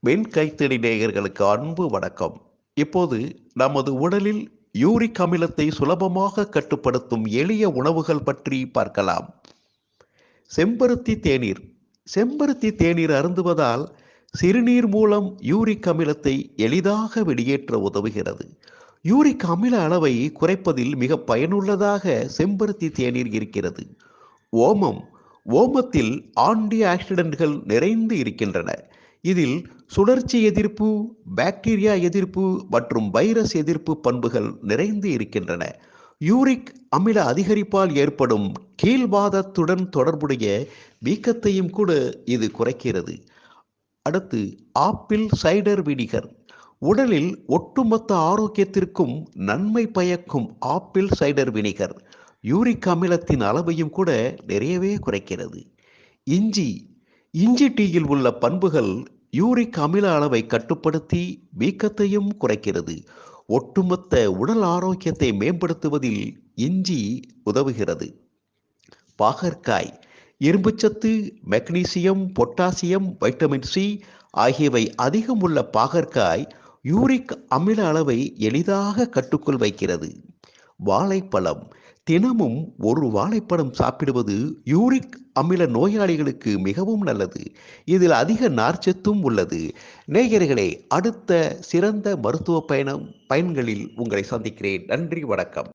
பெண் கைத்தடி நேயர்களுக்கு அன்பு வணக்கம். இப்போது நமது உடலில் யூரிக் அமிலத்தை சுலபமாக கட்டுப்படுத்தும் எளிய உணவுகள் பற்றி பார்க்கலாம். செம்பருத்தி தேநீர். செம்பருத்தி தேநீர் அருந்துவதால் சிறுநீர் மூலம் யூரிக் அமிலத்தை எளிதாக வெளியேற்ற உதவுகிறது. யூரிக் அமில அளவை குறைப்பதில் மிக பயனுள்ளதாக செம்பருத்தி தேநீர் இருக்கிறது. ஓமம். ஓமத்தில் ஆன்டி ஆக்சிடென்ட்கள் நிறைந்து இருக்கின்றன. இதில் சுழற்சி எதிர்ப்பு, பாக்டீரியா எதிர்ப்பு மற்றும் வைரஸ் எதிர்ப்பு பண்புகள் நிறைந்து இருக்கின்றன. யூரிக் அமில அதிகரிப்பால் ஏற்படும் கீழ்வாதத்துடன் தொடர்புடைய வீக்கத்தையும் கூட இது குறைக்கிறது. அடுத்து ஆப்பிள் சைடர் வினிகர். உடலில் ஒட்டுமொத்த ஆரோக்கியத்திற்கும் நன்மை பயக்கும் ஆப்பிள் சைடர் வினிகர் யூரிக் அமிலத்தின் அளவையும் கூட நிறையவே குறைக்கிறது. இஞ்சி. இஞ்சி டீயில் உள்ள பண்புகள் யூரிக் அமில அளவை கட்டுப்படுத்தி வீக்கத்தையும் குறைக்கிறது. ஒட்டுமொத்த உடல் ஆரோக்கியத்தை மேம்படுத்துவதில் இஞ்சி உதவுகிறது. பாகற்காய். இரும்புச்சத்து, மெக்னீசியம், பொட்டாசியம், வைட்டமின் சி ஆகியவை அதிகம் உள்ள பாகற்காய் யூரிக் அமில அளவை எளிதாக கட்டுக்குள் வைக்கிறது. வாழைப்பழம். தினமும் ஒரு வாழைப்பழம் சாப்பிடுவது யூரிக் அமில நோயாளிகளுக்கு மிகவும் நல்லது. இதில் அதிக நார்ச்சத்தும் உள்ளது. நேயர்களே, அடுத்த சிறந்த மருத்துவ பயன்களில் உங்களை சந்திக்கிறேன். நன்றி, வணக்கம்.